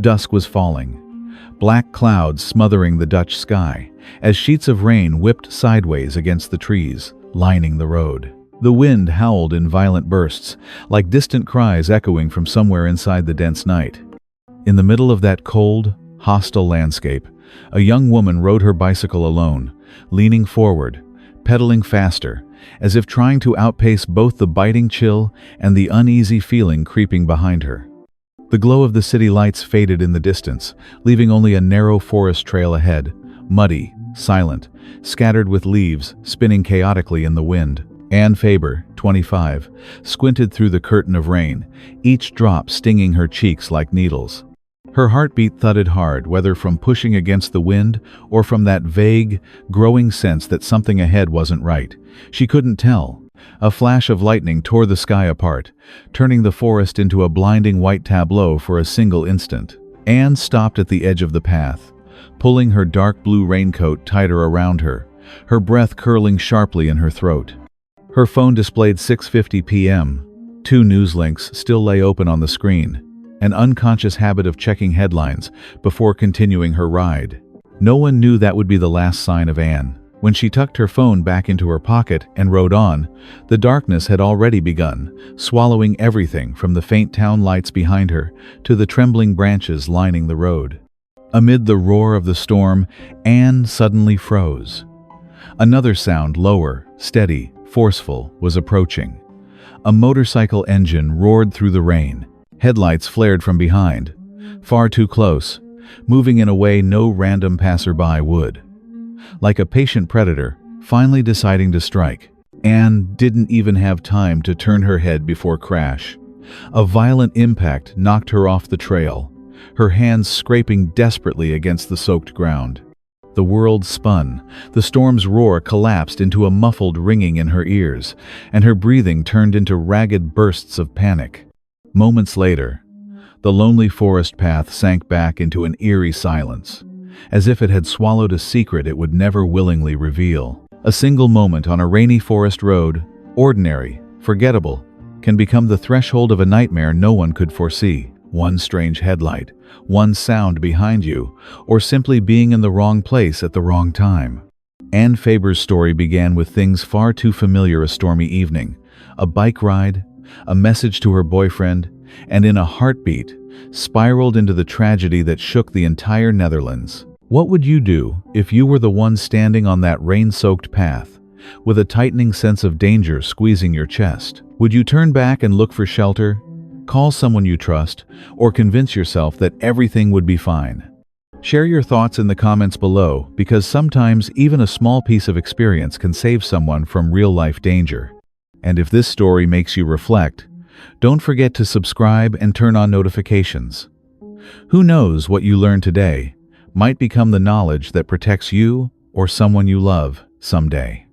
Dusk was falling, black clouds smothering the Dutch sky, as sheets of rain whipped sideways against the trees, lining the road. The wind howled in violent bursts, like distant cries echoing from somewhere inside the dense night. In the middle of that cold, hostile landscape, a young woman rode her bicycle alone, leaning forward, pedaling faster, as if trying to outpace both the biting chill and the uneasy feeling creeping behind her. The glow of the city lights faded in the distance, leaving only a narrow forest trail ahead, muddy, silent, scattered with leaves spinning chaotically in the wind. Anne Faber, 25, squinted through the curtain of rain, each drop stinging her cheeks like needles. Her heartbeat thudded hard, whether from pushing against the wind or from that vague, growing sense that something ahead wasn't right. She couldn't tell. A flash of lightning tore the sky apart, turning the forest into a blinding white tableau for a single instant. Anne stopped at the edge of the path, pulling her dark blue raincoat tighter around her, her breath curling sharply in her throat. Her phone displayed 6:50 p.m. Two news links still lay open on the screen, an unconscious habit of checking headlines before continuing her ride. No one knew that would be the last sign of Anne. When she tucked her phone back into her pocket and rode on, the darkness had already begun, swallowing everything from the faint town lights behind her to the trembling branches lining the road. Amid the roar of the storm, Anne suddenly froze. Another sound, lower, steady, forceful, was approaching. A motorcycle engine roared through the rain. Headlights flared from behind, far too close, moving in a way no random passerby would. Like a patient predator, finally deciding to strike, Anne didn't even have time to turn her head before crash. A violent impact knocked her off the trail, her hands scraping desperately against the soaked ground. The world spun, the storm's roar collapsed into a muffled ringing in her ears, and her breathing turned into ragged bursts of panic. Moments later, the lonely forest path sank back into an eerie silence, as if it had swallowed a secret it would never willingly reveal. A single moment on a rainy forest road, ordinary, forgettable, can become the threshold of a nightmare no one could foresee. One strange headlight, one sound behind you, or simply being in the wrong place at the wrong time. Anne Faber's story began with things far too familiar: a stormy evening, a bike ride, a message to her boyfriend, and in a heartbeat, spiraled into the tragedy that shook the entire Netherlands. What would you do if you were the one standing on that rain-soaked path, with a tightening sense of danger squeezing your chest? Would you turn back and look for shelter, call someone you trust, or convince yourself that everything would be fine? Share your thoughts in the comments below, because sometimes even a small piece of experience can save someone from real-life danger. And if this story makes you reflect, don't forget to subscribe and turn on notifications. Who knows, what you learn today might become the knowledge that protects you or someone you love someday.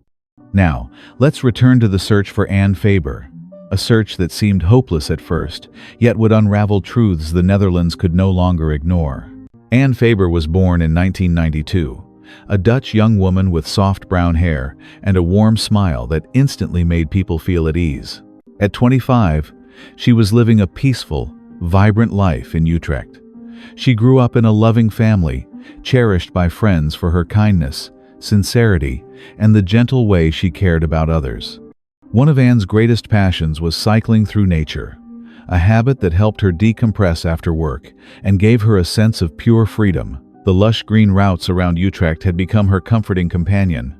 Now, let's return to the search for Anne Faber, a search that seemed hopeless at first, yet would unravel truths the Netherlands could no longer ignore. Anne Faber was born in 1992, a Dutch young woman with soft brown hair and a warm smile that instantly made people feel at ease. At 25, she was living a peaceful, vibrant life in Utrecht. She grew up in a loving family, cherished by friends for her kindness, sincerity, and the gentle way she cared about others. One of Anne's greatest passions was cycling through nature, a habit that helped her decompress after work and gave her a sense of pure freedom. The lush green routes around Utrecht had become her comforting companion,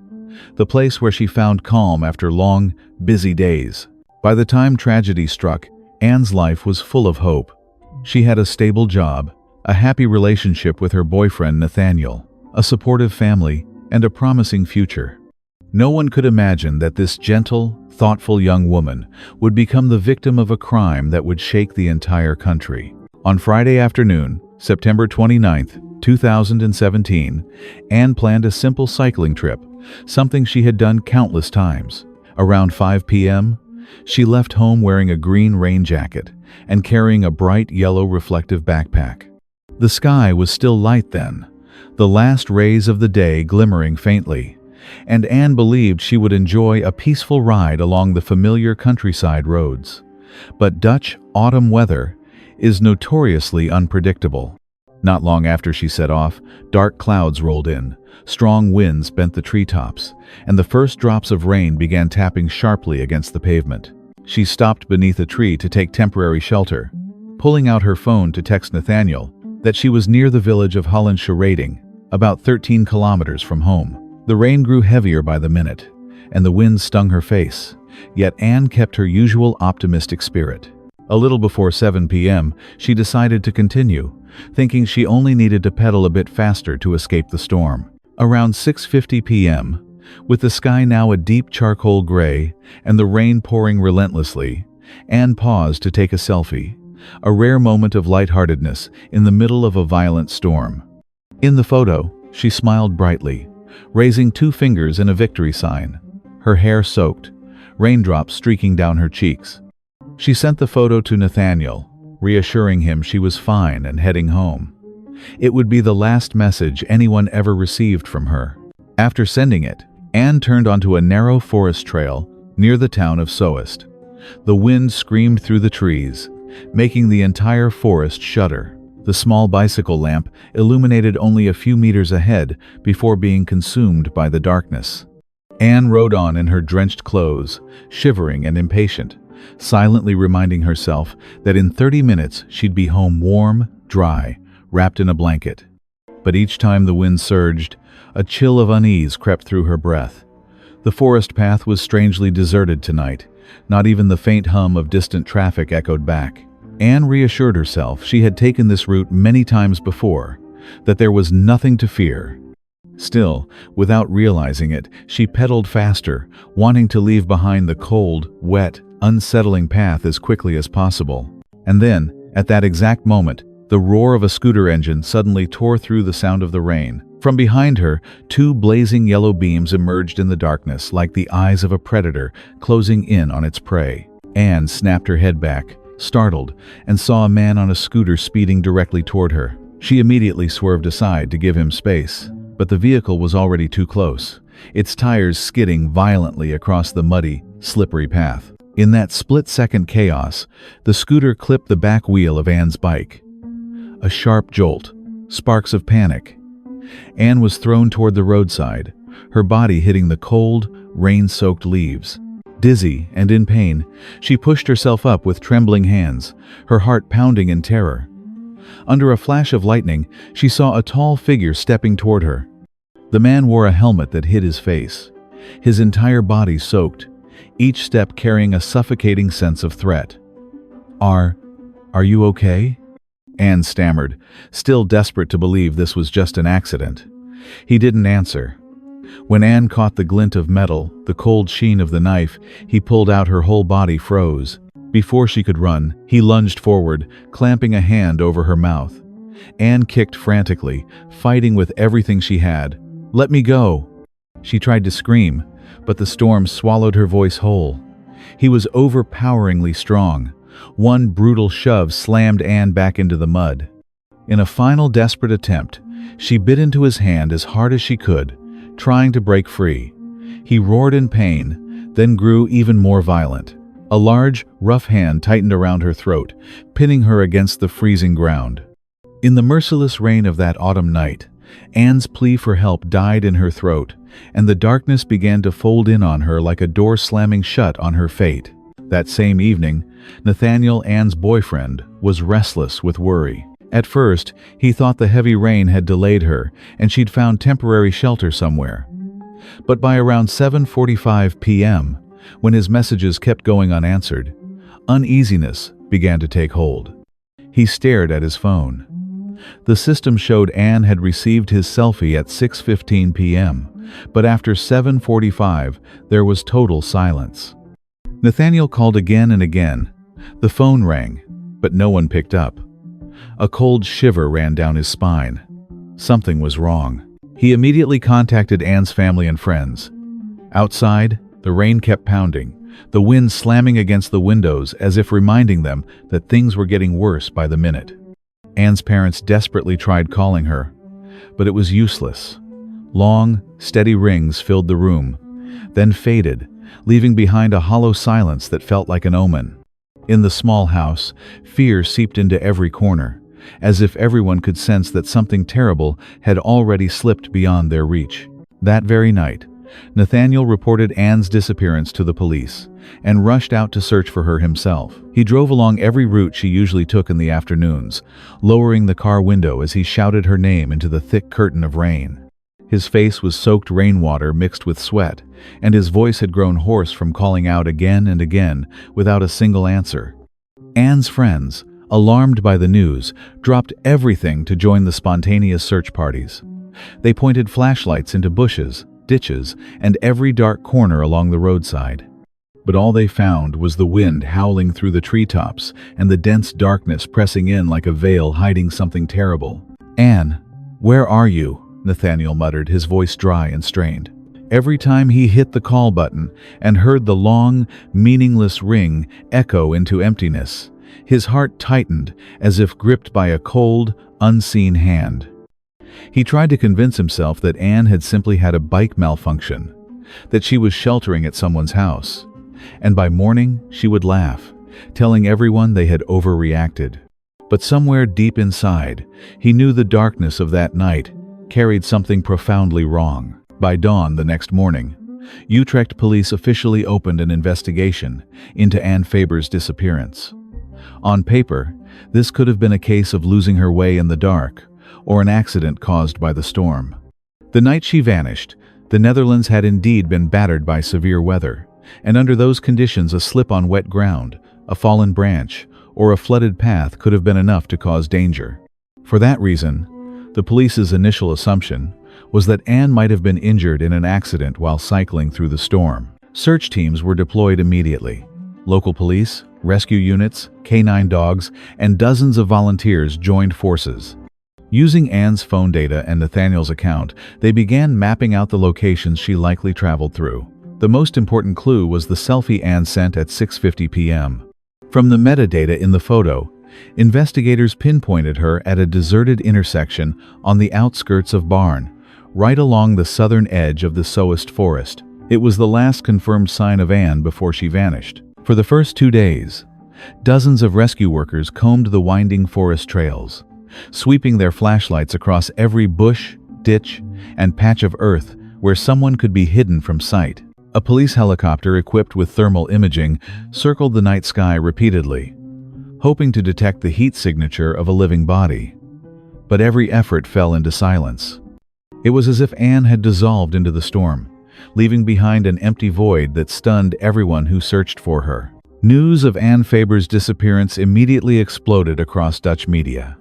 the place where she found calm after long, busy days. By the time tragedy struck, Anne's life was full of hope. She had a stable job, a happy relationship with her boyfriend Nathaniel, a supportive family, and a promising future. No one could imagine that this gentle, thoughtful young woman would become the victim of a crime that would shake the entire country. On Friday afternoon, September 29th, 2017, Anne planned a simple cycling trip, something she had done countless times. Around 5 p.m., she left home wearing a green rain jacket and carrying a bright yellow reflective backpack. The sky was still light then, the last rays of the day glimmering faintly, and Anne believed she would enjoy a peaceful ride along the familiar countryside roads. But Dutch autumn weather is notoriously unpredictable. Not long after she set off, dark clouds rolled in, strong winds bent the treetops, and the first drops of rain began tapping sharply against the pavement. She stopped beneath a tree to take temporary shelter, pulling out her phone to text Nathaniel that she was near the village of Hollandsche, about 13 kilometers from home. The rain grew heavier by the minute, and the wind stung her face, yet Anne kept her usual optimistic spirit. A little before 7 p.m., she decided to continue, thinking she only needed to pedal a bit faster to escape the storm. Around 6:50 p.m., with the sky now a deep charcoal gray and the rain pouring relentlessly, Anne paused to take a selfie, a rare moment of lightheartedness in the middle of a violent storm. In the photo, she smiled brightly, raising 2 fingers in a victory sign, her hair soaked, raindrops streaking down her cheeks. She sent the photo to Nathaniel, reassuring him she was fine and heading home. It would be the last message anyone ever received from her. After sending it, Anne turned onto a narrow forest trail near the town of Soest. The wind screamed through the trees, making the entire forest shudder. The small bicycle lamp illuminated only a few meters ahead before being consumed by the darkness. Anne rode on in her drenched clothes, shivering and impatient, silently reminding herself that in 30 minutes she'd be home warm, dry, wrapped in a blanket. But each time the wind surged, a chill of unease crept through her breath. The forest path was strangely deserted tonight. Not even the faint hum of distant traffic echoed back. Anne reassured herself she had taken this route many times before, that there was nothing to fear. Still, without realizing it, she pedaled faster, wanting to leave behind the cold, wet, unsettling path as quickly as possible. And then, at that exact moment, the roar of a scooter engine suddenly tore through the sound of the rain. From behind her, 2 blazing yellow beams emerged in the darkness like the eyes of a predator closing in on its prey. Anne snapped her head back, startled, and saw a man on a scooter speeding directly toward her. She immediately swerved aside to give him space, but the vehicle was already too close, its tires skidding violently across the muddy, slippery path. In that split-second chaos, the scooter clipped the back wheel of Anne's bike. A sharp jolt, sparks of panic. Anne was thrown toward the roadside, her body hitting the cold, rain-soaked leaves. Dizzy and in pain, she pushed herself up with trembling hands, her heart pounding in terror. Under a flash of lightning, she saw a tall figure stepping toward her. The man wore a helmet that hid his face, his entire body soaked, each step carrying a suffocating sense of threat. Are you okay?" Anne stammered, still desperate to believe this was just an accident. He didn't answer. When Anne caught the glint of metal, the cold sheen of the knife he pulled out, her whole body froze. Before she could run, he lunged forward, clamping a hand over her mouth. Anne kicked frantically, fighting with everything she had. "Let me go!" She tried to scream, but the storm swallowed her voice whole. He was overpoweringly strong. One brutal shove slammed Anne back into the mud. In a final desperate attempt, she bit into his hand as hard as she could, trying to break free. He roared in pain, then grew even more violent. A large, rough hand tightened around her throat, pinning her against the freezing ground. In the merciless rain of that autumn night, Anne's plea for help died in her throat, and the darkness began to fold in on her like a door slamming shut on her fate. That same evening, Nathaniel, Anne's boyfriend, was restless with worry. At first, he thought the heavy rain had delayed her and she'd found temporary shelter somewhere. But by around 7:45 p.m., when his messages kept going unanswered, uneasiness began to take hold. He stared at his phone. The system showed Anne had received his selfie at 6:15 p.m., but after 7:45, there was total silence. Nathaniel called again and again. The phone rang, but no one picked up. A cold shiver ran down his spine. Something was wrong. He immediately contacted Anne's family and friends. Outside, the rain kept pounding, the wind slamming against the windows as if reminding them that things were getting worse by the minute. Anne's parents desperately tried calling her, but it was useless. Long, steady rings filled the room, then faded, leaving behind a hollow silence that felt like an omen. In the small house, fear seeped into every corner, as if everyone could sense that something terrible had already slipped beyond their reach. That very night, Nathaniel reported Anne's disappearance to the police and rushed out to search for her himself. He drove along every route she usually took in the afternoons, lowering the car window as he shouted her name into the thick curtain of rain. His face was soaked rainwater mixed with sweat, and his voice had grown hoarse from calling out again and again without a single answer. Anne's friends, alarmed by the news, dropped everything to join the spontaneous search parties. They pointed flashlights into bushes, ditches, and every dark corner along the roadside. But all they found was the wind howling through the treetops and the dense darkness pressing in like a veil hiding something terrible. "Anne, where are you?" Nathaniel muttered, his voice dry and strained. Every time he hit the call button and heard the long, meaningless ring echo into emptiness, his heart tightened as if gripped by a cold, unseen hand. He tried to convince himself that Anne had simply had a bike malfunction, that she was sheltering at someone's house, and by morning she would laugh, telling everyone they had overreacted. But somewhere deep inside, he knew the darkness of that night carried something profoundly wrong. By dawn the next morning, Utrecht police officially opened an investigation into Anne Faber's disappearance. On paper, this could have been a case of losing her way in the dark, or an accident caused by the storm. The night she vanished, the Netherlands had indeed been battered by severe weather, and under those conditions a slip on wet ground, a fallen branch, or a flooded path could have been enough to cause danger. For that reason, the police's initial assumption was that Anne might have been injured in an accident while cycling through the storm. Search teams were deployed immediately. Local police, rescue units, canine dogs, and dozens of volunteers joined forces. Using Anne's phone data and Nathaniel's account, they began mapping out the locations she likely traveled through. The most important clue was the selfie Anne sent at 6:50 p.m. From the metadata in the photo, investigators pinpointed her at a deserted intersection on the outskirts of Barn, right along the southern edge of the Soest forest. It was the last confirmed sign of Anne before she vanished. For the first 2 days, dozens of rescue workers combed the winding forest trails, sweeping their flashlights across every bush, ditch, and patch of earth where someone could be hidden from sight. A police helicopter equipped with thermal imaging circled the night sky repeatedly, hoping to detect the heat signature of a living body. But every effort fell into silence. It was as if Anne had dissolved into the storm, leaving behind an empty void that stunned everyone who searched for her. News of Anne Faber's disappearance immediately exploded across Dutch media.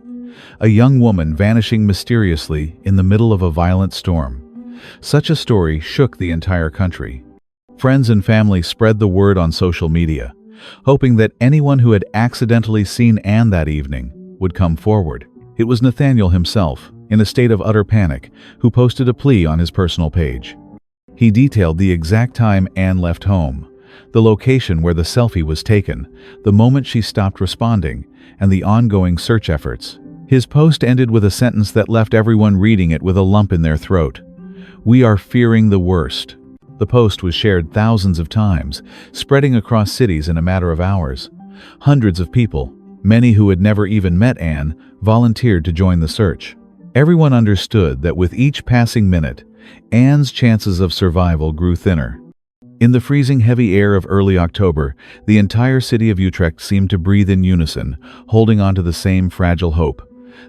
A young woman vanishing mysteriously in the middle of a violent storm. Such a story shook the entire country. Friends and family spread the word on social media, hoping that anyone who had accidentally seen Anne that evening would come forward. It was Nathaniel himself, in a state of utter panic, who posted a plea on his personal page. He detailed the exact time Anne left home, the location where the selfie was taken, the moment she stopped responding, and the ongoing search efforts. His post ended with a sentence that left everyone reading it with a lump in their throat. "We are fearing the worst." The post was shared thousands of times, spreading across cities in a matter of hours. Hundreds of people, many who had never even met Anne, volunteered to join the search. Everyone understood that with each passing minute, Anne's chances of survival grew thinner. In the freezing heavy air of early October, the entire city of Utrecht seemed to breathe in unison, holding on to the same fragile hope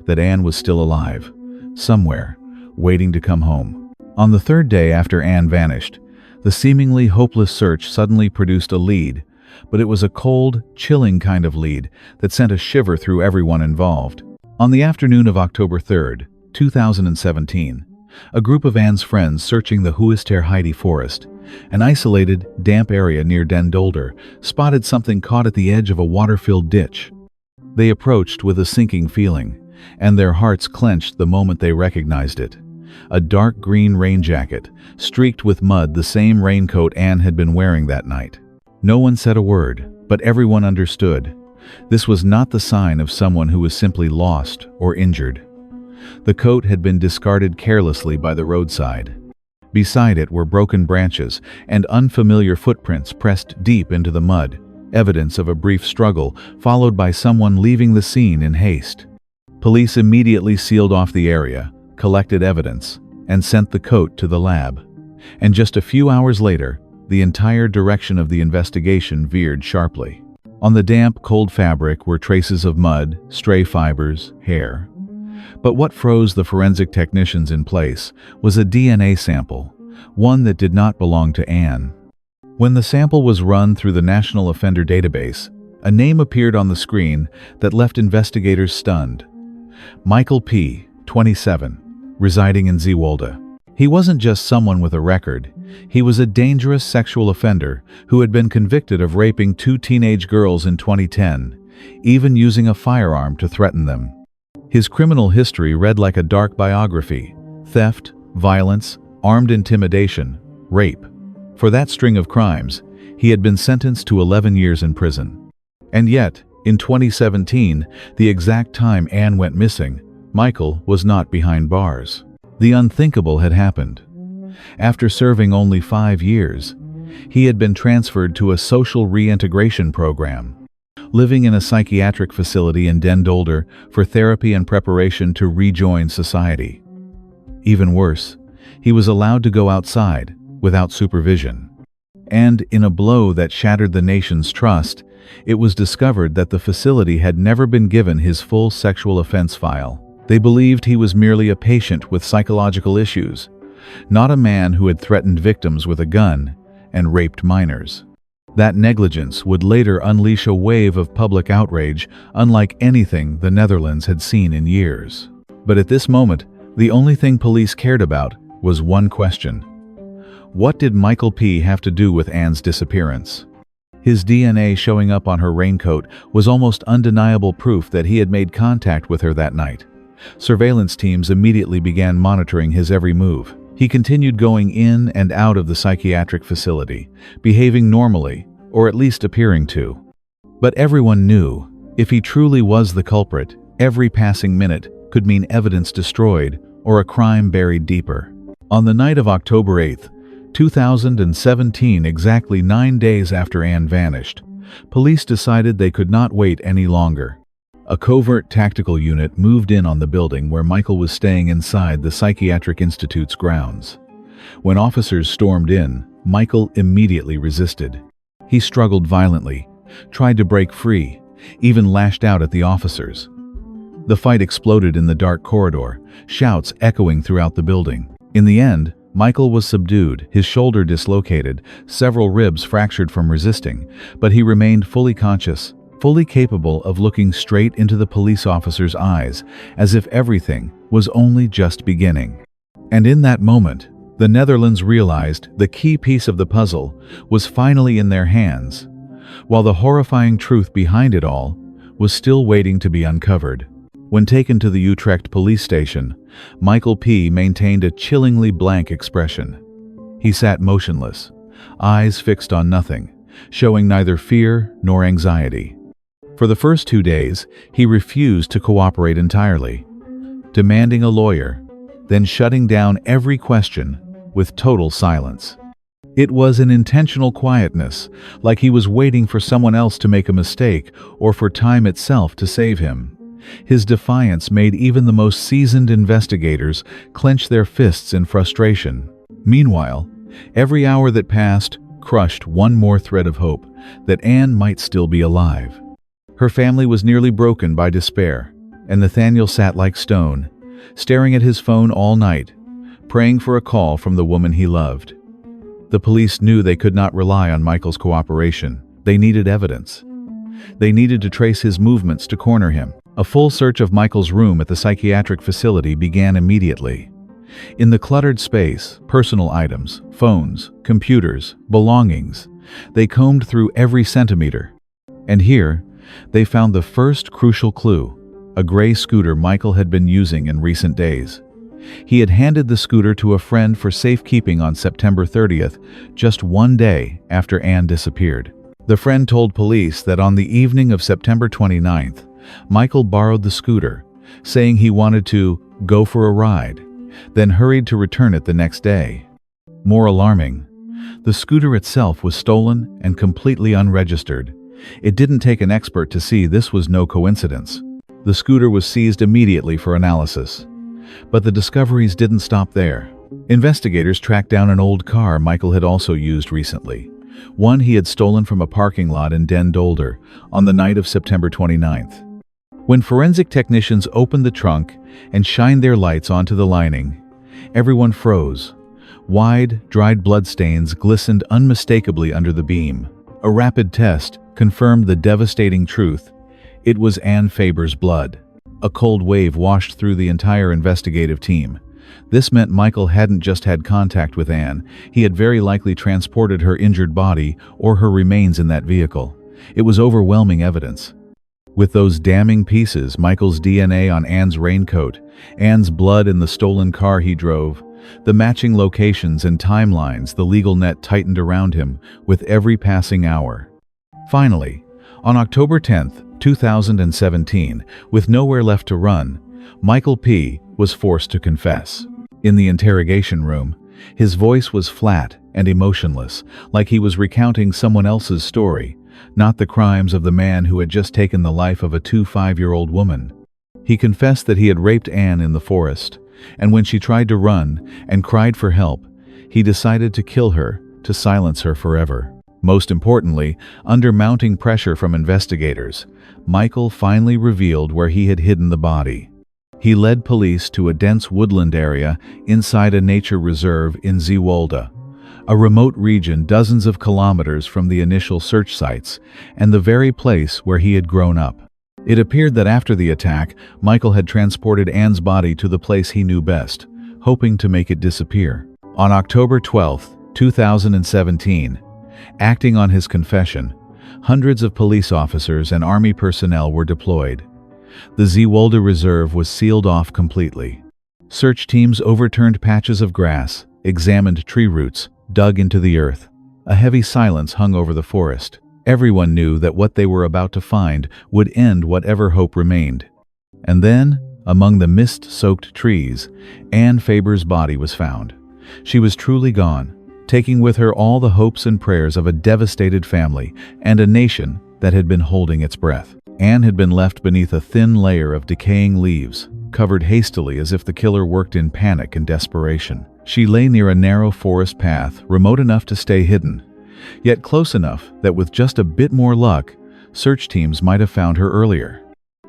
that Anne was still alive, somewhere, waiting to come home. On the third day after Anne vanished, the seemingly hopeless search suddenly produced a lead, but it was a cold, chilling kind of lead that sent a shiver through everyone involved. On the afternoon of October 3rd, 2017, a group of Anne's friends searching the Huister Heide forest, an isolated, damp area near Den Dolder, spotted something caught at the edge of a water-filled ditch. They approached with a sinking feeling, and their hearts clenched the moment they recognized it. A dark green rain jacket, streaked with mud, the same raincoat Anne had been wearing that night. No one said a word, but everyone understood. This was not the sign of someone who was simply lost or injured. The coat had been discarded carelessly by the roadside. Beside it were broken branches and unfamiliar footprints pressed deep into the mud, evidence of a brief struggle followed by someone leaving the scene in haste. Police immediately sealed off the area, collected evidence, and sent the coat to the lab. And just a few hours later, the entire direction of the investigation veered sharply. On the damp, cold fabric were traces of mud, stray fibers, hair. But what froze the forensic technicians in place was a DNA sample, one that did not belong to Anne. When the sample was run through the National Offender Database, a name appeared on the screen that left investigators stunned. Michael P., 27, residing in Zeewolde. He wasn't just someone with a record. He was a dangerous sexual offender who had been convicted of raping 2 teenage girls in 2010, even using a firearm to threaten them. His criminal history read like a dark biography: theft, violence, armed intimidation, rape. For that string of crimes, he had been sentenced to 11 years in prison. And yet, in 2017, the exact time Anne went missing, Michael was not behind bars. The unthinkable had happened. After serving only 5 years, he had been transferred to a social reintegration program, living in a psychiatric facility in Den Dolder for therapy and preparation to rejoin society. Even worse, he was allowed to go outside without supervision. And in a blow that shattered the nation's trust, it was discovered that the facility had never been given his full sexual offense file. They believed he was merely a patient with psychological issues, not a man who had threatened victims with a gun and raped minors. That negligence would later unleash a wave of public outrage unlike anything the Netherlands had seen in years. But at this moment, the only thing police cared about was one question: what did Michael P. have to do with Anne's disappearance? His DNA showing up on her raincoat was almost undeniable proof that he had made contact with her that night. Surveillance teams immediately began monitoring his every move. He continued going in and out of the psychiatric facility, behaving normally, or at least appearing to. But everyone knew, if he truly was the culprit, every passing minute could mean evidence destroyed or a crime buried deeper. On the night of October 8, 2017, exactly 9 days after Anne vanished, police decided they could not wait any longer. A covert tactical unit moved in on the building where Michael was staying inside the Psychiatric Institute's grounds. When officers stormed in, Michael immediately resisted. He struggled violently, tried to break free, even lashed out at the officers. The fight exploded in the dark corridor, shouts echoing throughout the building. In the end, Michael was subdued, his shoulder dislocated, several ribs fractured from resisting, but he remained fully conscious, fully capable of looking straight into the police officer's eyes, as if everything was only just beginning. And in that moment, the Netherlands realized the key piece of the puzzle was finally in their hands, while the horrifying truth behind it all was still waiting to be uncovered. When taken to the Utrecht police station, Michael P. maintained a chillingly blank expression. He sat motionless, eyes fixed on nothing, showing neither fear nor anxiety. For the first 2 days, he refused to cooperate entirely, demanding a lawyer, then shutting down every question with total silence. It was an intentional quietness, like he was waiting for someone else to make a mistake or for time itself to save him. His defiance made even the most seasoned investigators clench their fists in frustration. Meanwhile, every hour that passed crushed one more thread of hope that Anne might still be alive. Her family was nearly broken by despair, and Nathaniel sat like stone, staring at his phone all night, praying for a call from the woman he loved. The police knew they could not rely on Michael's cooperation. They needed evidence. They needed to trace his movements to corner him. A full search of Michael's room at the psychiatric facility began immediately. In the cluttered space, personal items, phones, computers, belongings, they combed through every centimeter. And here, they found the first crucial clue: a gray scooter Michael had been using in recent days. He had handed the scooter to a friend for safekeeping on September 30th, just 1 day after Anne disappeared. The friend told police that on the evening of September 29th, Michael borrowed the scooter, saying he wanted to go for a ride, then hurried to return it the next day. More alarming, the scooter itself was stolen and completely unregistered. It didn't take an expert to see this was no coincidence. The scooter was seized immediately for analysis. But the discoveries didn't stop there. Investigators tracked down an old car Michael had also used recently, one he had stolen from a parking lot in Den Dolder on the night of September 29th. When forensic technicians opened the trunk and shined their lights onto the lining, everyone froze. Wide, dried bloodstains glistened unmistakably under the beam. A rapid test confirmed the devastating truth. It was Anne Faber's blood. A cold wave washed through the entire investigative team. This meant Michael hadn't just had contact with Anne, he had very likely transported her injured body or her remains in that vehicle. It was overwhelming evidence. With those damning pieces, Michael's DNA on Anne's raincoat, Anne's blood in the stolen car he drove, the matching locations and timelines, the legal net tightened around him with every passing hour. Finally, on October 10th, 2017, with nowhere left to run, Michael P. was forced to confess. In the interrogation room, his voice was flat and emotionless, like he was recounting someone else's story, not the crimes of the man who had just taken the life of a 25-year-old woman. He confessed that he had raped Anne in the forest, and when she tried to run and cried for help, he decided to kill her, to silence her forever. Most importantly, under mounting pressure from investigators, Michael finally revealed where he had hidden the body. He led police to a dense woodland area inside a nature reserve in Zeewolde, a remote region dozens of kilometers from the initial search sites and the very place where he had grown up. It appeared that after the attack, Michael had transported Anne's body to the place he knew best, hoping to make it disappear. On October 12, 2017, acting on his confession, hundreds of police officers and army personnel were deployed. The Zeewolde Reserve was sealed off completely. Search teams overturned patches of grass, examined tree roots, dug into the earth. A heavy silence hung over the forest. Everyone knew that what they were about to find would end whatever hope remained. And then, among the mist-soaked trees, Anne Faber's body was found. She was truly gone, taking with her all the hopes and prayers of a devastated family and a nation that had been holding its breath. Anne had been left beneath a thin layer of decaying leaves, covered hastily as if the killer worked in panic and desperation. She lay near a narrow forest path, remote enough to stay hidden, yet close enough that with just a bit more luck, search teams might have found her earlier.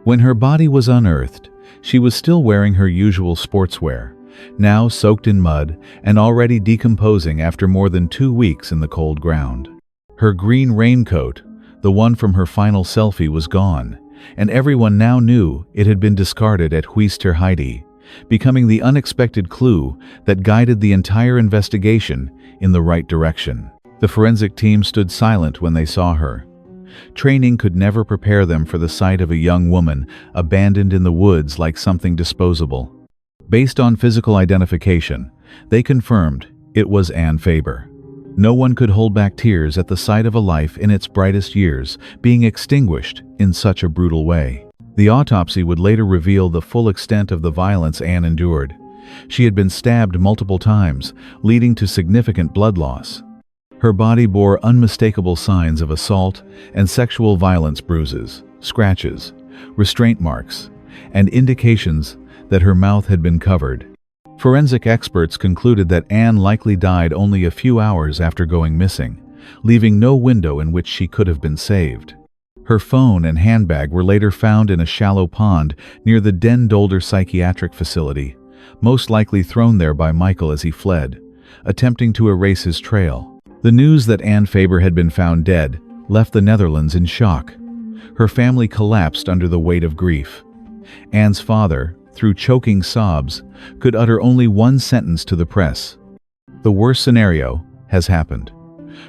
When her body was unearthed, she was still wearing her usual sportswear, now soaked in mud and already decomposing after more than 2 weeks in the cold ground. Her green raincoat, the one from her final selfie, was gone, and everyone now knew it had been discarded at Huis ter Heide, becoming the unexpected clue that guided the entire investigation in the right direction. The forensic team stood silent when they saw her. Training could never prepare them for the sight of a young woman abandoned in the woods like something disposable. Based on physical identification, they confirmed it was Anne Faber. No one could hold back tears at the sight of a life in its brightest years being extinguished in such a brutal way. The autopsy would later reveal the full extent of the violence Anne endured. She had been stabbed multiple times, leading to significant blood loss. Her body bore unmistakable signs of assault and sexual violence: bruises, scratches, restraint marks, and indications that her mouth had been covered. Forensic experts concluded that Anne likely died only a few hours after going missing, leaving no window in which she could have been saved. Her phone and handbag were later found in a shallow pond near the Den Dolder psychiatric facility, most likely thrown there by Michael as he fled, attempting to erase his trail. The news that Anne Faber had been found dead left the Netherlands in shock. Her family collapsed under the weight of grief. Anne's father, through choking sobs, could utter only one sentence to the press: "The worst scenario has happened."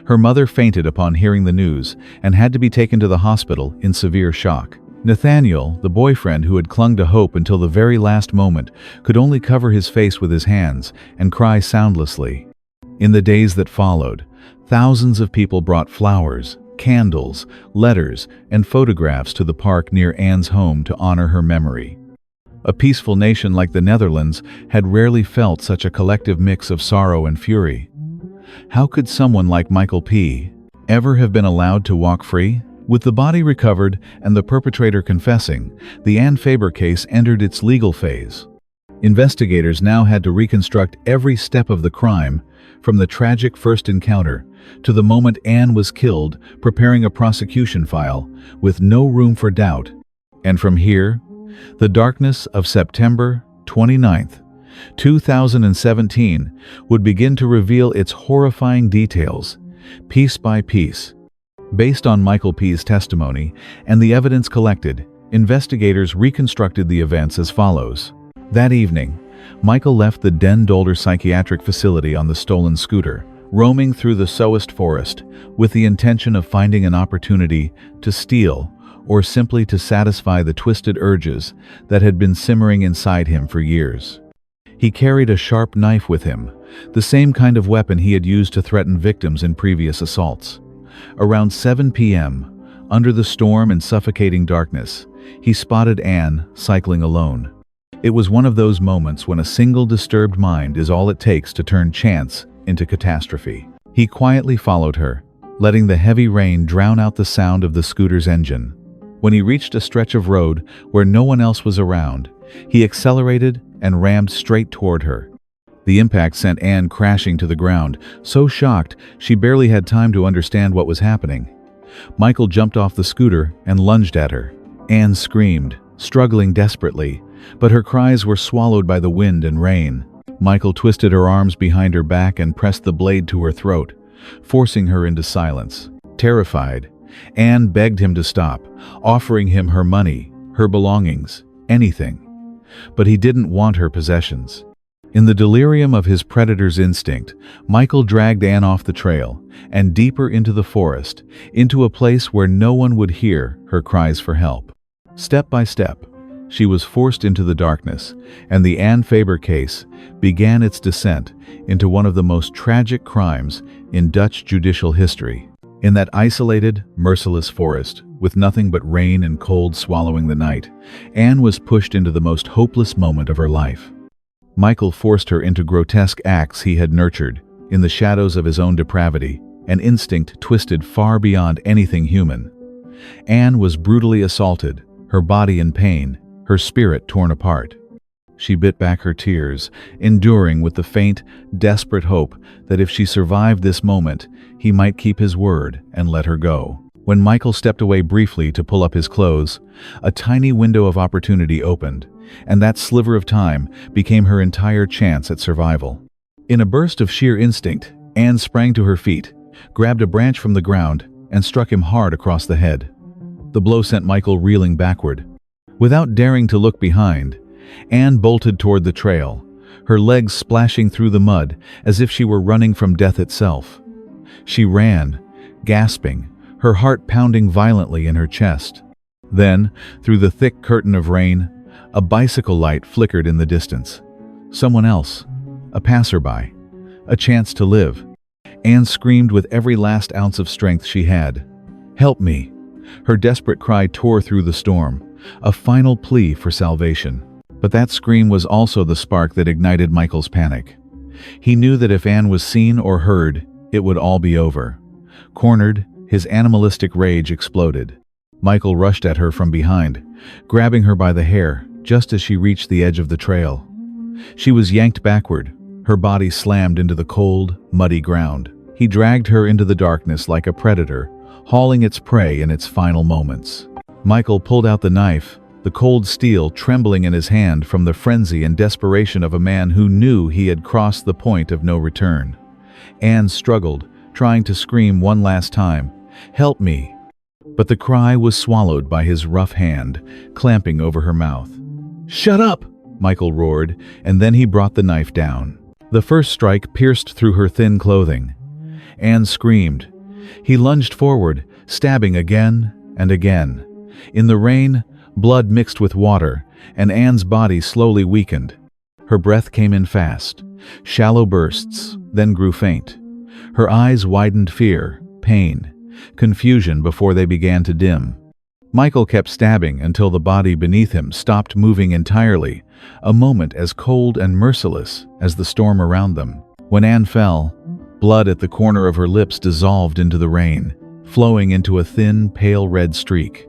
Her mother fainted upon hearing the news and had to be taken to the hospital in severe shock. Nathaniel, the boyfriend who had clung to hope until the very last moment, could only cover his face with his hands and cry soundlessly. In the days that followed, thousands of people brought flowers, candles, letters, and photographs to the park near Anne's home to honor her memory. A peaceful nation like the Netherlands had rarely felt such a collective mix of sorrow and fury. How could someone like Michael P. ever have been allowed to walk free? With the body recovered and the perpetrator confessing, the Anne Faber case entered its legal phase. Investigators now had to reconstruct every step of the crime, from the tragic first encounter to the moment Anne was killed, preparing a prosecution file with no room for doubt. And from here, the darkness of September 29th, 2017 would begin to reveal its horrifying details, piece by piece. Based on Michael P.'s testimony and the evidence collected, investigators reconstructed the events as follows. That evening, Michael left the Den Dolder Psychiatric Facility on the stolen scooter, roaming through the Soest Forest with the intention of finding an opportunity to steal or simply to satisfy the twisted urges that had been simmering inside him for years. He carried a sharp knife with him, the same kind of weapon he had used to threaten victims in previous assaults. Around 7 p.m., under the storm and suffocating darkness, he spotted Anne cycling alone. It was one of those moments when a single disturbed mind is all it takes to turn chance into catastrophe. He quietly followed her, letting the heavy rain drown out the sound of the scooter's engine. When he reached a stretch of road where no one else was around, he accelerated and rammed straight toward her. The impact sent Anne crashing to the ground, so shocked she barely had time to understand what was happening. Michael jumped off the scooter and lunged at her. Anne screamed, struggling desperately, but her cries were swallowed by the wind and rain. Michael twisted her arms behind her back and pressed the blade to her throat, forcing her into silence. Terrified, Anne begged him to stop, offering him her money, her belongings, anything. But he didn't want her possessions. In the delirium of his predator's instinct, Michael dragged Anne off the trail and deeper into the forest, into a place where no one would hear her cries for help. Step by step, she was forced into the darkness, and the Anne Faber case began its descent into one of the most tragic crimes in Dutch judicial history. In that isolated, merciless forest, with nothing but rain and cold swallowing the night, Anne was pushed into the most hopeless moment of her life. Michael forced her into grotesque acts he had nurtured, in the shadows of his own depravity, an instinct twisted far beyond anything human. Anne was brutally assaulted, her body in pain, her spirit torn apart. She bit back her tears, enduring with the faint, desperate hope that if she survived this moment, he might keep his word and let her go. When Michael stepped away briefly to pull up his clothes, a tiny window of opportunity opened, and that sliver of time became her entire chance at survival. In a burst of sheer instinct, Anne sprang to her feet, grabbed a branch from the ground, and struck him hard across the head. The blow sent Michael reeling backward. Without daring to look behind, Anne bolted toward the trail, her legs splashing through the mud as if she were running from death itself. She ran, gasping, her heart pounding violently in her chest. Then, through the thick curtain of rain, a bicycle light flickered in the distance. Someone else, a passerby, a chance to live. Anne screamed with every last ounce of strength she had. "Help me!" Her desperate cry tore through the storm, a final plea for salvation. But that scream was also the spark that ignited Michael's panic. He knew that if Anne was seen or heard, it would all be over. Cornered, his animalistic rage exploded. Michael rushed at her from behind, grabbing her by the hair just as she reached the edge of the trail. She was yanked backward, her body slammed into the cold, muddy ground. He dragged her into the darkness like a predator, hauling its prey in its final moments. Michael pulled out the knife, the cold steel trembling in his hand from the frenzy and desperation of a man who knew he had crossed the point of no return. Anne struggled, trying to scream one last time, "Help me!" But the cry was swallowed by his rough hand, clamping over her mouth. "Shut up!" Michael roared, and then he brought the knife down. The first strike pierced through her thin clothing. Anne screamed. He lunged forward, stabbing again and again. In the rain, blood mixed with water, and Anne's body slowly weakened. Her breath came in fast, shallow bursts, then grew faint. Her eyes widened fear, pain, confusion before they began to dim. Michael kept stabbing until the body beneath him stopped moving entirely, a moment as cold and merciless as the storm around them. When Anne fell, blood at the corner of her lips dissolved into the rain, flowing into a thin, pale red streak.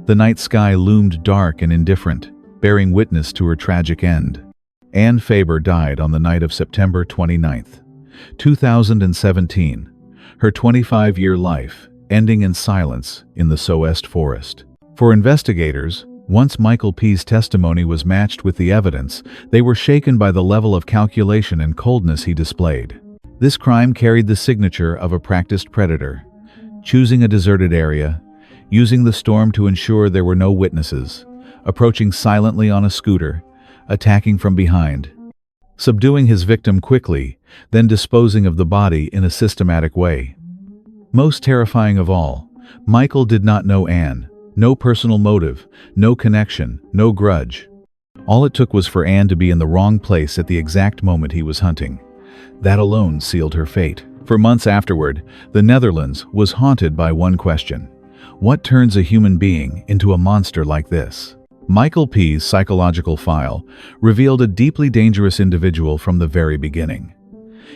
The night sky loomed dark and indifferent, bearing witness to her tragic end. Anne Faber died on the night of September 29, 2017, her 25-year life ending in silence in the Soest forest. For investigators, once Michael P.'s testimony was matched with the evidence, they were shaken by the level of calculation and coldness he displayed. This crime carried the signature of a practiced predator, choosing a deserted area, using the storm to ensure there were no witnesses, approaching silently on a scooter, attacking from behind, subduing his victim quickly, then disposing of the body in a systematic way. Most terrifying of all, Michael did not know Anne. No personal motive, no connection, no grudge. All it took was for Anne to be in the wrong place at the exact moment he was hunting. That alone sealed her fate. For months afterward, the Netherlands was haunted by one question: what turns a human being into a monster like this? Michael P.'s psychological file revealed a deeply dangerous individual from the very beginning.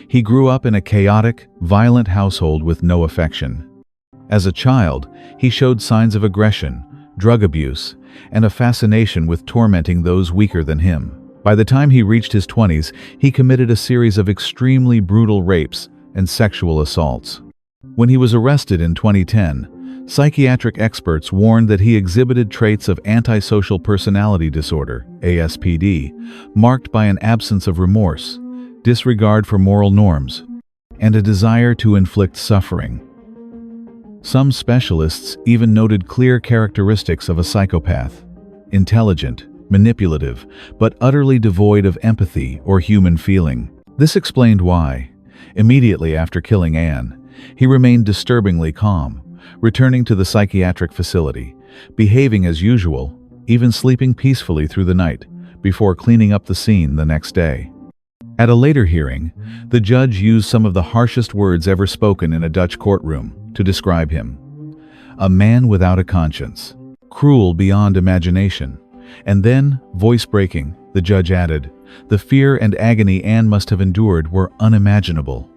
He grew up in a chaotic, violent household with no affection. As a child, he showed signs of aggression, drug abuse, and a fascination with tormenting those weaker than him. By the time he reached his 20s, he committed a series of extremely brutal rapes and sexual assaults. When he was arrested in 2010, psychiatric experts warned that he exhibited traits of antisocial personality disorder, ASPD, marked by an absence of remorse, disregard for moral norms, and a desire to inflict suffering. Some specialists even noted clear characteristics of a psychopath: intelligent, manipulative, but utterly devoid of empathy or human feeling. This explained why, immediately after killing Anne, he remained disturbingly calm, returning to the psychiatric facility, behaving as usual, even sleeping peacefully through the night, before cleaning up the scene the next day. At a later hearing, the judge used some of the harshest words ever spoken in a Dutch courtroom to describe him: a man without a conscience, cruel beyond imagination. And then, voice-breaking, the judge added, the fear and agony Anne must have endured were unimaginable.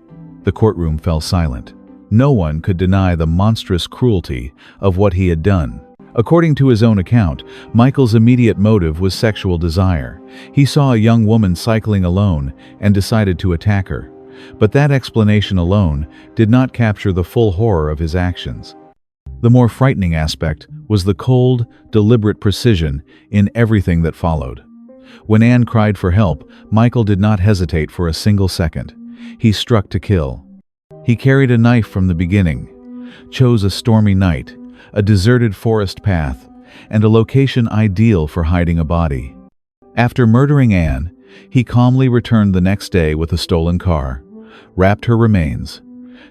The courtroom fell silent. No one could deny the monstrous cruelty of what he had done. According to his own account, Michael's immediate motive was sexual desire. He saw a young woman cycling alone and decided to attack her. But that explanation alone did not capture the full horror of his actions. The more frightening aspect was the cold, deliberate precision in everything that followed. When Anne cried for help, Michael did not hesitate for a single second. He struck to kill. He carried a knife from the beginning, chose a stormy night, a deserted forest path, and a location ideal for hiding a body. After murdering Anne, he calmly returned the next day with a stolen car, wrapped her remains,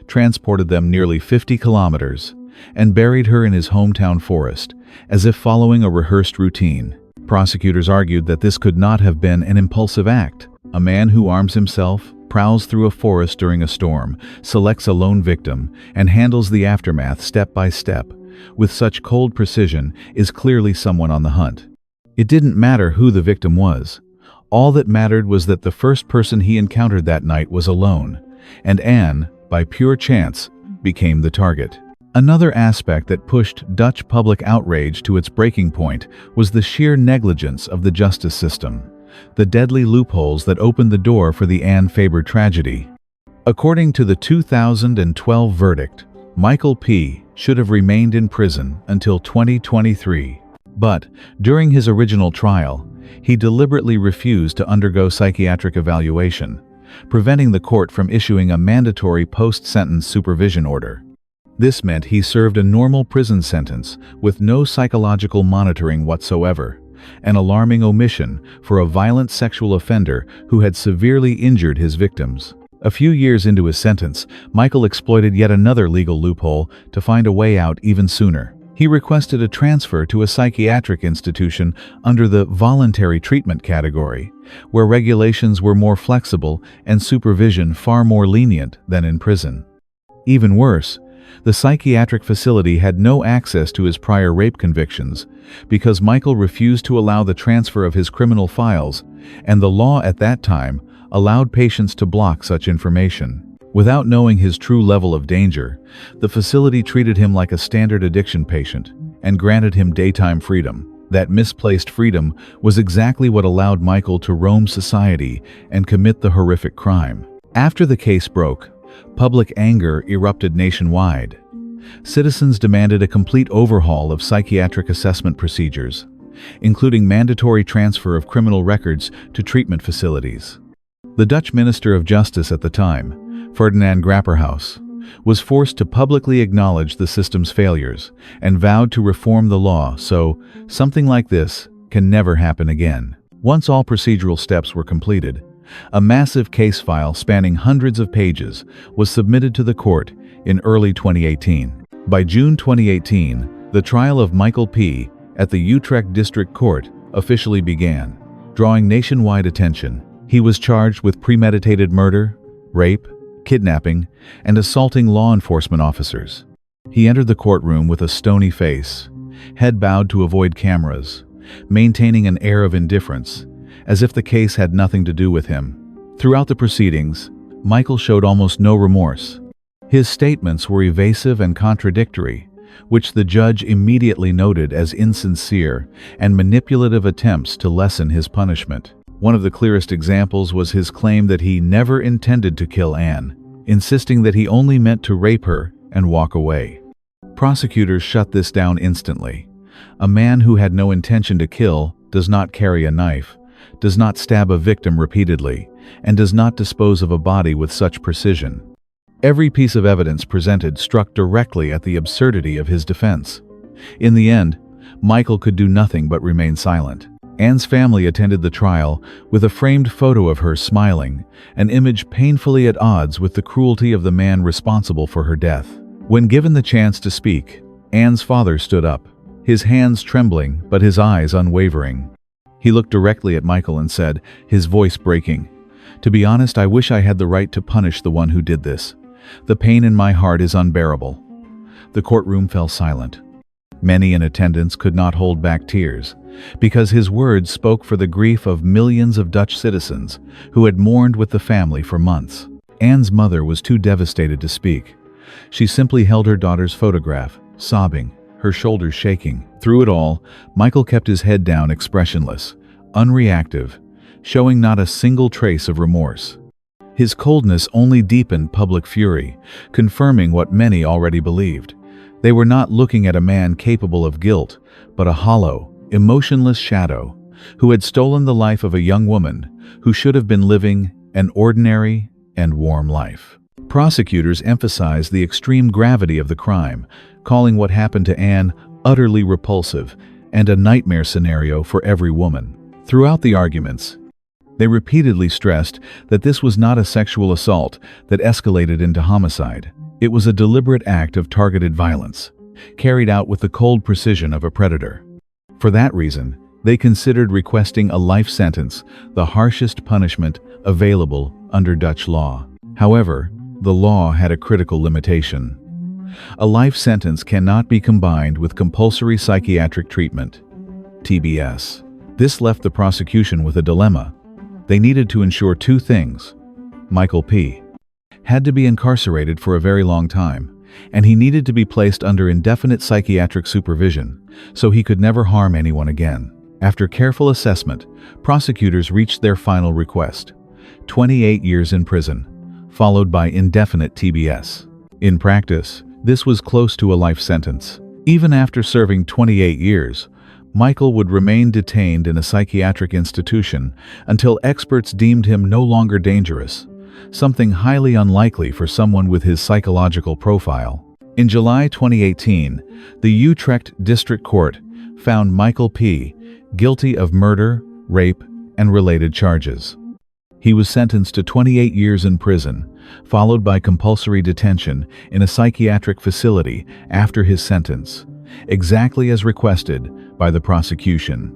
transported them nearly 50 kilometers, and buried her in his hometown forest, as if following a rehearsed routine. Prosecutors argued that this could not have been an impulsive act. A man who arms himself, prowls through a forest during a storm, selects a lone victim, and handles the aftermath step by step, with such cold precision, is clearly someone on the hunt. It didn't matter who the victim was. All that mattered was that the first person he encountered that night was alone, and Anne, by pure chance, became the target. Another aspect that pushed Dutch public outrage to its breaking point was the sheer negligence of the justice system, the deadly loopholes that opened the door for the Anne Faber tragedy. According to the 2012 verdict, Michael P. should have remained in prison until 2023. But, during his original trial, he deliberately refused to undergo psychiatric evaluation, preventing the court from issuing a mandatory post-sentence supervision order. This meant he served a normal prison sentence with no psychological monitoring whatsoever, an alarming omission for a violent sexual offender who had severely injured his victims. A few years into his sentence, Michael exploited yet another legal loophole to find a way out even sooner. He requested a transfer to a psychiatric institution under the voluntary treatment category, where regulations were more flexible and supervision far more lenient than in prison. Even worse, the psychiatric facility had no access to his prior rape convictions because Michael refused to allow the transfer of his criminal files, and the law at that time allowed patients to block such information. Without knowing his true level of danger, the facility treated him like a standard addiction patient and granted him daytime freedom. That misplaced freedom was exactly what allowed Michael to roam society and commit the horrific crime. After the case broke, public anger erupted nationwide. Citizens demanded a complete overhaul of psychiatric assessment procedures, including mandatory transfer of criminal records to treatment facilities. The Dutch Minister of Justice at the time, Ferdinand Grapperhaus, was forced to publicly acknowledge the system's failures and vowed to reform the law so something like this can never happen again. Once all procedural steps were completed, a massive case file spanning hundreds of pages was submitted to the court in early 2018. By June 2018, the trial of Michael P. at the Utrecht District Court officially began, drawing nationwide attention. He was charged with premeditated murder, rape, kidnapping, and assaulting law enforcement officers. He entered the courtroom with a stony face, head bowed to avoid cameras, maintaining an air of indifference, as if the case had nothing to do with him. Throughout the proceedings, Michael showed almost no remorse. His statements were evasive and contradictory, which the judge immediately noted as insincere and manipulative attempts to lessen his punishment. One of the clearest examples was his claim that he never intended to kill Anne, insisting that he only meant to rape her and walk away. Prosecutors shut this down instantly. A man who had no intention to kill does not carry a knife, does not stab a victim repeatedly, and does not dispose of a body with such precision. Every piece of evidence presented struck directly at the absurdity of his defense. In the end, Michael could do nothing but remain silent. Anne's family attended the trial with a framed photo of her smiling, an image painfully at odds with the cruelty of the man responsible for her death. When given the chance to speak, Anne's father stood up, his hands trembling but his eyes unwavering. He looked directly at Michael and said, his voice breaking, "To be honest, I wish I had the right to punish the one who did this. The pain in my heart is unbearable." The courtroom fell silent. Many in attendance could not hold back tears, because his words spoke for the grief of millions of Dutch citizens who had mourned with the family for months. Anne's mother was too devastated to speak. She simply held her daughter's photograph, sobbing, her shoulders shaking. Through it all, Michael kept his head down, expressionless, unreactive, showing not a single trace of remorse. His coldness only deepened public fury, confirming what many already believed. They were not looking at a man capable of guilt, but a hollow, emotionless shadow who had stolen the life of a young woman who should have been living an ordinary and warm life. Prosecutors emphasized the extreme gravity of the crime, calling what happened to Anne utterly repulsive and a nightmare scenario for every woman. Throughout the arguments, they repeatedly stressed that this was not a sexual assault that escalated into homicide. It was a deliberate act of targeted violence, carried out with the cold precision of a predator. For that reason, they considered requesting a life sentence, the harshest punishment available under Dutch law. However, the law had a critical limitation. A life sentence cannot be combined with compulsory psychiatric treatment, TBS. This left the prosecution with a dilemma. They needed to ensure two things. Michael P. had to be incarcerated for a very long time, and he needed to be placed under indefinite psychiatric supervision, so he could never harm anyone again. After careful assessment, prosecutors reached their final request: 28 years in prison, followed by indefinite TBS. In practice, this was close to a life sentence. Even after serving 28 years, Michael would remain detained in a psychiatric institution until experts deemed him no longer dangerous, something highly unlikely for someone with his psychological profile. In July 2018, the Utrecht District Court found Michael P. guilty of murder, rape, and related charges. He was sentenced to 28 years in prison, followed by compulsory detention in a psychiatric facility after his sentence, exactly as requested by the prosecution.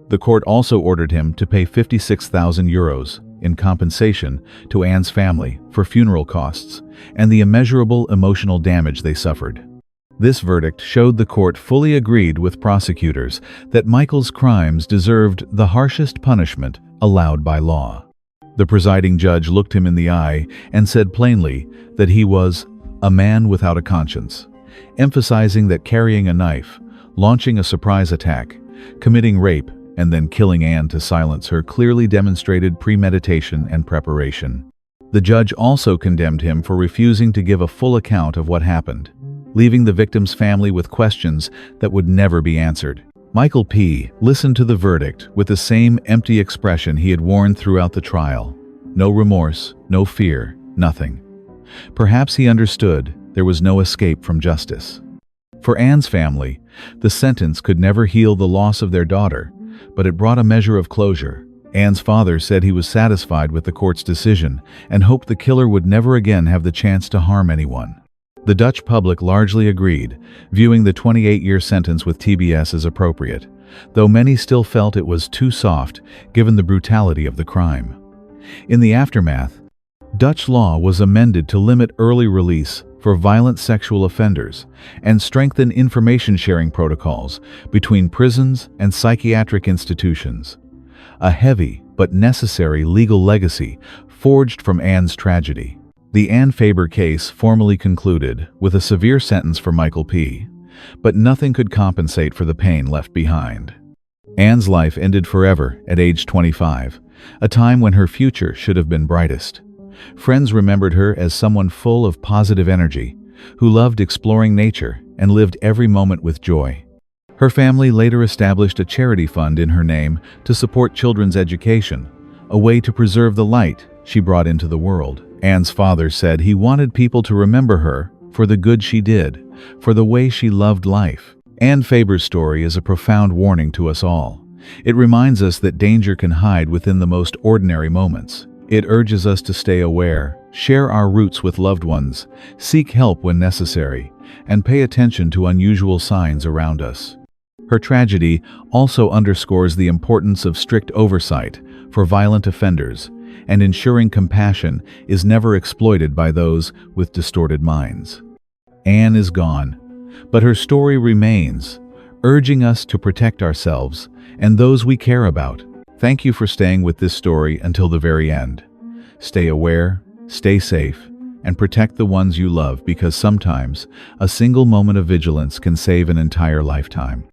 The court also ordered him to pay €56,000 in compensation to Anne's family for funeral costs and the immeasurable emotional damage they suffered. This verdict showed the court fully agreed with prosecutors that Michael's crimes deserved the harshest punishment allowed by law. The presiding judge looked him in the eye and said plainly that he was a man without a conscience, emphasizing that carrying a knife, launching a surprise attack, committing rape, and then killing Anne to silence her clearly demonstrated premeditation and preparation. The judge also condemned him for refusing to give a full account of what happened, leaving the victim's family with questions that would never be answered. Michael P. listened to the verdict with the same empty expression he had worn throughout the trial. No remorse, no fear, nothing. Perhaps he understood there was no escape from justice. For Anne's family, the sentence could never heal the loss of their daughter, but it brought a measure of closure. Anne's father said he was satisfied with the court's decision and hoped the killer would never again have the chance to harm anyone. The Dutch public largely agreed, viewing the 28-year sentence with TBS as appropriate, though many still felt it was too soft given the brutality of the crime. In the aftermath, Dutch law was amended to limit early release for violent sexual offenders and strengthen information-sharing protocols between prisons and psychiatric institutions. A heavy but necessary legal legacy forged from Anne's tragedy. The Anne Faber case formally concluded with a severe sentence for Michael P., but nothing could compensate for the pain left behind. Anne's life ended forever at age 25, a time when her future should have been brightest. Friends remembered her as someone full of positive energy, who loved exploring nature and lived every moment with joy. Her family later established a charity fund in her name to support children's education, a way to preserve the light she brought into the world. Anne's father said he wanted people to remember her for the good she did, for the way she loved life. Anne Faber's story is a profound warning to us all. It reminds us that danger can hide within the most ordinary moments. It urges us to stay aware, share our roots with loved ones, seek help when necessary, and pay attention to unusual signs around us. Her tragedy also underscores the importance of strict oversight for violent offenders and ensuring compassion is never exploited by those with distorted minds. Anne is gone, but her story remains, urging us to protect ourselves and those we care about. Thank you for staying with this story until the very end. Stay aware, stay safe, and protect the ones you love, because sometimes a single moment of vigilance can save an entire lifetime.